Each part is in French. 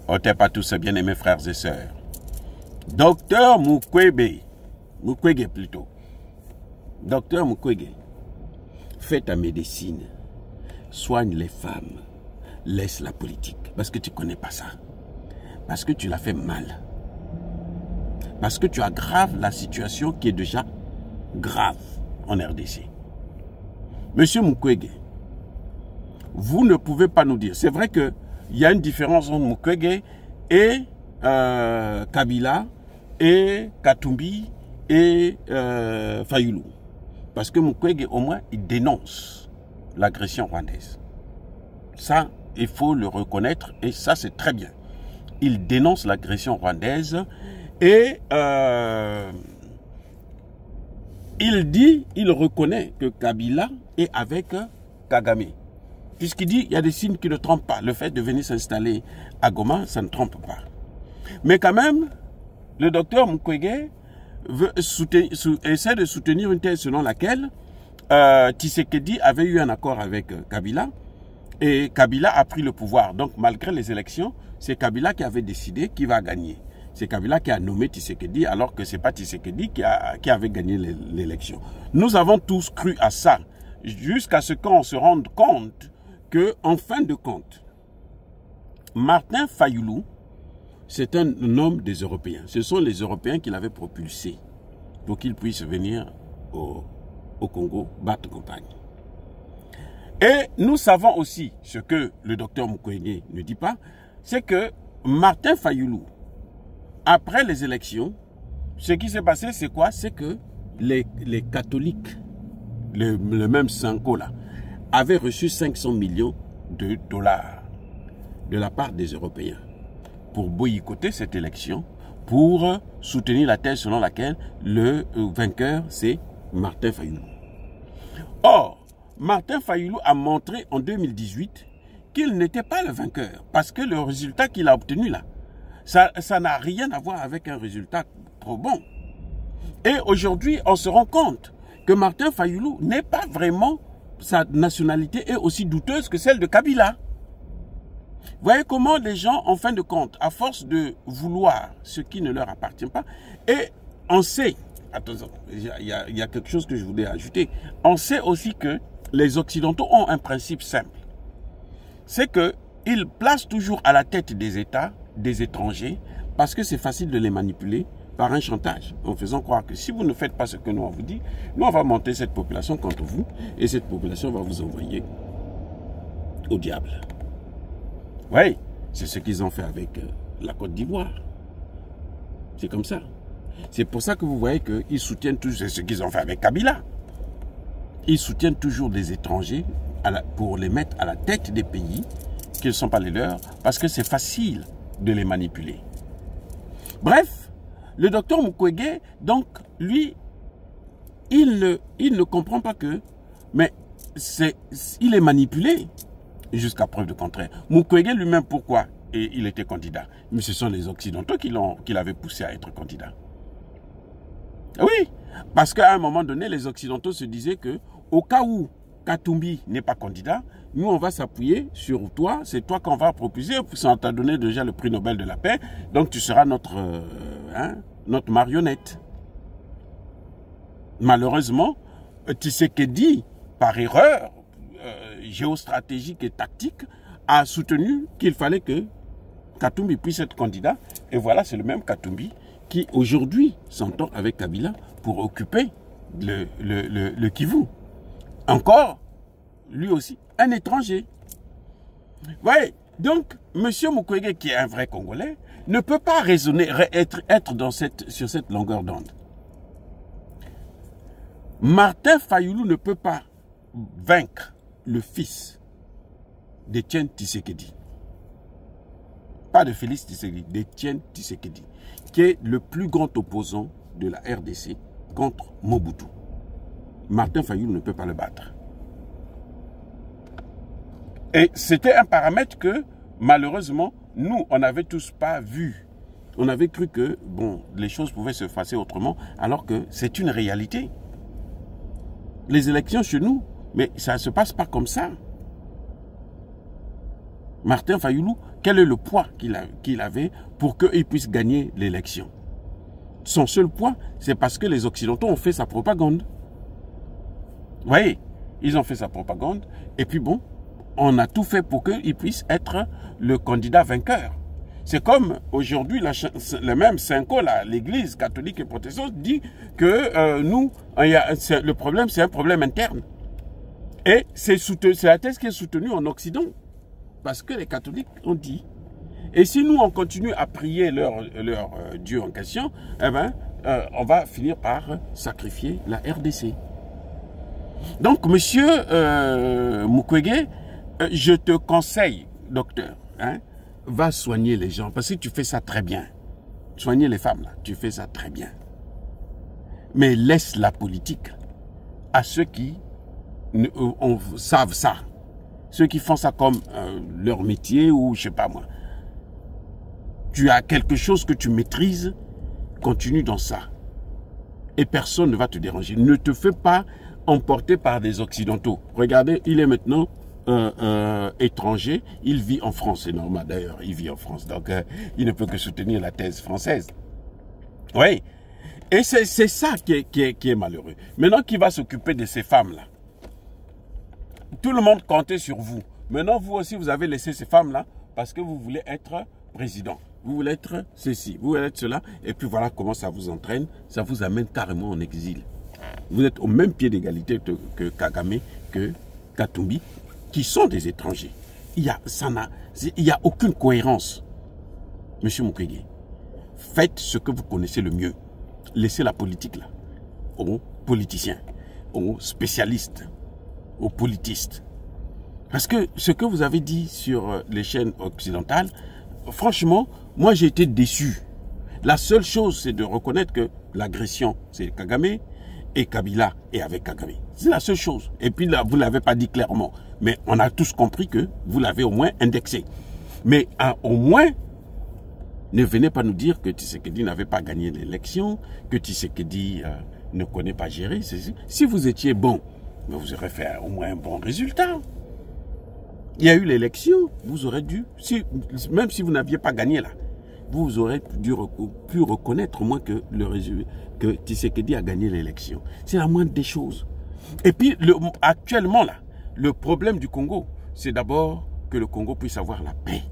Ôtez pas tous ces bien-aimés frères et sœurs. Docteur Mukwege plutôt. Docteur Mukwege, fais ta médecine. Soigne les femmes. Laisse la politique. Parce que tu ne connais pas ça. Parce que tu l'as fait mal. Parce que tu aggraves la situation qui est déjà grave en RDC. Monsieur Mukwege, vous ne pouvez pas nous dire. C'est vrai qu'il y a une différence entre Mukwege et Kabila et Katumbi et Fayulu. Parce que Mukwege, au moins, il dénonce l'agression rwandaise. Ça, il faut le reconnaître et ça, c'est très bien. Il dénonce l'agression rwandaise et il reconnaît que Kabila est avec Kagame. Puisqu'il dit qu'il y a des signes qui ne trompent pas. Le fait de venir s'installer à Goma, ça ne trompe pas. Mais quand même, le docteur Mukwege essaie de soutenir une thèse selon laquelle Tshisekedi avait eu un accord avec Kabila et Kabila a pris le pouvoir. Donc malgré les élections, c'est Kabila qui avait décidé qui va gagner. C'est Kabila qui a nommé Tshisekedi alors que ce n'est pas Tshisekedi qui avait gagné l'élection. Nous avons tous cru à ça jusqu'à ce qu'on se rende compte que, en fin de compte, Martin Fayulu, c'est un homme des Européens. Ce sont les Européens qui l'avaient propulsé pour qu'il puisse venir au Congo battre campagne. Et nous savons aussi, ce que le docteur Mukwege ne dit pas, c'est que Martin Fayulu, après les élections, ce qui s'est passé, c'est quoi? C'est que les catholiques, le même Sanko là, avaient reçu 500 millions de dollars de la part des Européens pour boycotter cette élection, pour soutenir la thèse selon laquelle le vainqueur, c'est Martin Fayulu. Or, Martin Fayulu a montré en 2018 qu'il n'était pas le vainqueur, parce que le résultat qu'il a obtenu là, ça n'a rien à voir avec un résultat trop bon. Et aujourd'hui, on se rend compte que Martin Fayulu n'est pas vraiment, sa nationalité est aussi douteuse que celle de Kabila. Vous voyez comment les gens, en fin de compte, à force de vouloir ce qui ne leur appartient pas, et on sait, attention, il y a quelque chose que je voulais ajouter, on sait aussi que les Occidentaux ont un principe simple, c'est qu'ils placent toujours à la tête des États des étrangers, parce que c'est facile de les manipuler par un chantage, en faisant croire que si vous ne faites pas ce que nous on vous dit, nous on va monter cette population contre vous, et cette population va vous envoyer au diable. Oui, c'est ce qu'ils ont fait avec la Côte d'Ivoire. C'est comme ça. C'est pour ça que vous voyez qu'ils soutiennent toujours, c'est ce qu'ils ont fait avec Kabila. Ils soutiennent toujours des étrangers pour les mettre à la tête des pays qui ne sont pas les leurs, parce que c'est facile de les manipuler. Bref, le docteur Mukwege, donc, lui, il ne comprend pas que, mais il est manipulé jusqu'à preuve de contraire. Mukwege lui-même, pourquoi il était candidat? Mais ce sont les Occidentaux qui l'avaient poussé à être candidat. Oui, parce qu'à un moment donné, les Occidentaux se disaient que, au cas où Katumbi n'est pas candidat, nous on va s'appuyer sur toi, c'est toi qu'on va propulser, ça t'a donné déjà le prix Nobel de la paix, donc tu seras notre marionnette. Malheureusement, Tshisekedi, par erreur géostratégique et tactique, a soutenu qu'il fallait que Katumbi puisse être candidat, et voilà, c'est le même Katumbi qui aujourd'hui s'entend avec Kabila pour occuper le Kivu. Encore, lui aussi, un étranger. Voyez, donc, M. Mukwege, qui est un vrai Congolais, ne peut pas raisonner, être sur cette longueur d'onde. Martin Fayulu ne peut pas vaincre le fils d'Etienne Tshisekedi. Pas de Félix Tshisekedi, d'Etienne Tshisekedi, qui est le plus grand opposant de la RDC contre Mobutu. Martin Fayulu ne peut pas le battre. Et c'était un paramètre que, malheureusement, nous, on n'avait tous pas vu. On avait cru que, bon, les choses pouvaient se passer autrement, alors que c'est une réalité. Les élections chez nous, mais ça ne se passe pas comme ça. Martin Fayoulou, quel est le poids qu'il avait pour qu'il puisse gagner l'élection? Son seul poids, c'est parce que les Occidentaux ont fait sa propagande. Vous voyez, ils ont fait sa propagande, et puis bon, on a tout fait pour qu'il puisse être le candidat vainqueur. C'est comme aujourd'hui, le même Cinco, l'église catholique et protestante, dit que nous, le problème, c'est un problème interne. Et c'est la thèse qui est soutenue en Occident. Parce que les catholiques ont dit. Et si nous, on continue à prier leur Dieu en question, eh ben, on va finir par sacrifier la RDC. Donc, monsieur Mukwege, je te conseille, docteur, hein, va soigner les gens, parce que tu fais ça très bien. Soigner les femmes, là, tu fais ça très bien. Mais laisse la politique à ceux qui savent ça. Ceux qui font ça comme leur métier ou je sais pas moi. Tu as quelque chose que tu maîtrises, continue dans ça. Et personne ne va te déranger. Ne te fais pas emporter par des Occidentaux. Regardez, il est maintenant étranger. Il vit en France, c'est normal d'ailleurs. Il vit en France, donc il ne peut que soutenir la thèse française. Oui. Et c'est ça qui est malheureux. Maintenant, qui va s'occuper de ces femmes-là? Tout le monde comptait sur vous. Maintenant, vous aussi, vous avez laissé ces femmes-là parce que vous voulez être président. Vous voulez être ceci, vous voulez être cela. Et puis voilà comment ça vous entraîne. Ça vous amène carrément en exil. Vous êtes au même pied d'égalité que Kagame, que Katumbi, qui sont des étrangers. Il y a aucune cohérence. Monsieur Mukwege, faites ce que vous connaissez le mieux. Laissez la politique là aux politiciens, aux spécialistes, aux politistes. Parce que ce que vous avez dit sur les chaînes occidentales, franchement, moi j'ai été déçu. La seule chose, c'est de reconnaître que l'agression, c'est Kagame et Kabila est avec Kagame. C'est la seule chose. Et puis là, vous ne l'avez pas dit clairement. Mais on a tous compris que vous l'avez au moins indexé. Mais au moins, ne venez pas nous dire que Tshisekedi n'avait pas gagné l'élection, que Tshisekedi ne connaît pas gérer. Si vous étiez bon, vous aurez fait au moins un bon résultat. Il y a eu l'élection, vous aurez dû, même si vous n'aviez pas gagné là, vous aurez pu reconnaître au moins que que Tshisekedi a gagné l'élection. C'est la moindre des choses. Et puis, actuellement là, le problème du Congo, c'est d'abord que le Congo puisse avoir la paix.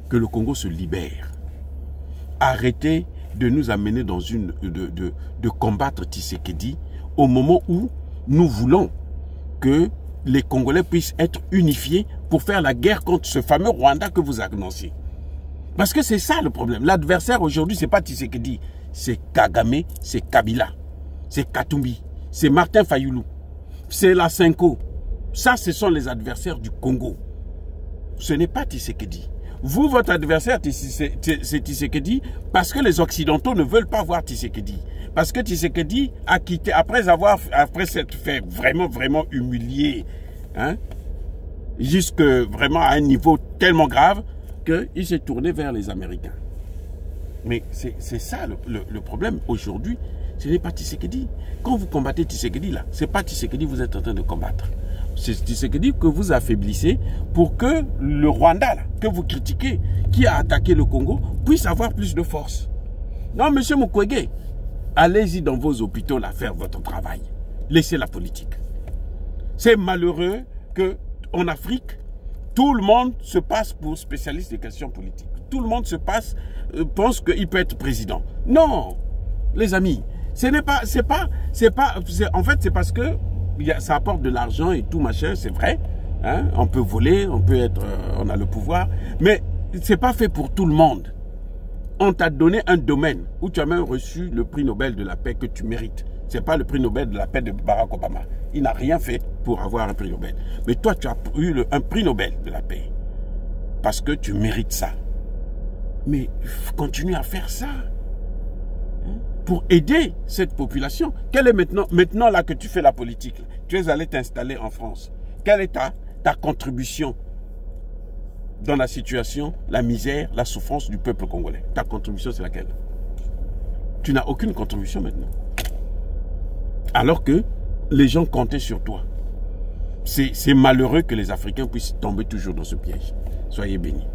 Que le Congo se libère. Arrêtez de nous amener dans de combattre Tshisekedi au moment où nous voulons que les Congolais puissent être unifiés pour faire la guerre contre ce fameux Rwanda que vous annoncez. Parce que c'est ça le problème. L'adversaire aujourd'hui, ce n'est pas Tshisekedi, c'est Kagame, c'est Kabila, c'est Katumbi, c'est Martin Fayoulou, c'est la Cinco. Ça, ce sont les adversaires du Congo. Ce n'est pas Tshisekedi. Vous, votre adversaire, c'est Tshisekedi parce que les Occidentaux ne veulent pas voir Tshisekedi. Parce que Tshisekedi a quitté, après s'être fait vraiment humilier, hein, jusque vraiment à un niveau tellement grave qu'il s'est tourné vers les Américains. Mais c'est ça le problème. Aujourd'hui, ce n'est pas Tshisekedi. Quand vous combattez Tshisekedi, là, ce n'est pas Tshisekedi que vous êtes en train de combattre. C'est Tshisekedi que vous affaiblissez pour que le Rwanda, là, que vous critiquez, qui a attaqué le Congo, puisse avoir plus de force. Non, monsieur Mukwege, allez-y dans vos hôpitaux là faire votre travail. Laissez la politique. C'est malheureux qu'en Afrique, tout le monde se passe pour spécialiste des questions politiques. Tout le monde pense qu'il peut être président. Non, les amis, en fait, c'est parce que ça apporte de l'argent et tout machin, c'est vrai. Hein, on peut voler, on a le pouvoir, mais c'est pas fait pour tout le monde. On t'a donné un domaine où tu as même reçu le prix Nobel de la paix que tu mérites. Ce n'est pas le prix Nobel de la paix de Barack Obama. Il n'a rien fait pour avoir un prix Nobel. Mais toi, tu as eu un prix Nobel de la paix. Parce que tu mérites ça. Mais continue à faire ça. Hein, pour aider cette population. Quelle est maintenant là que tu fais la politique, tu es allé t'installer en France. Quelle est ta contribution dans la situation, la misère, la souffrance du peuple congolais? Ta contribution, c'est laquelle? Tu n'as aucune contribution maintenant. Alors que les gens comptaient sur toi. C'est malheureux que les Africains puissent tomber toujours dans ce piège. Soyez bénis.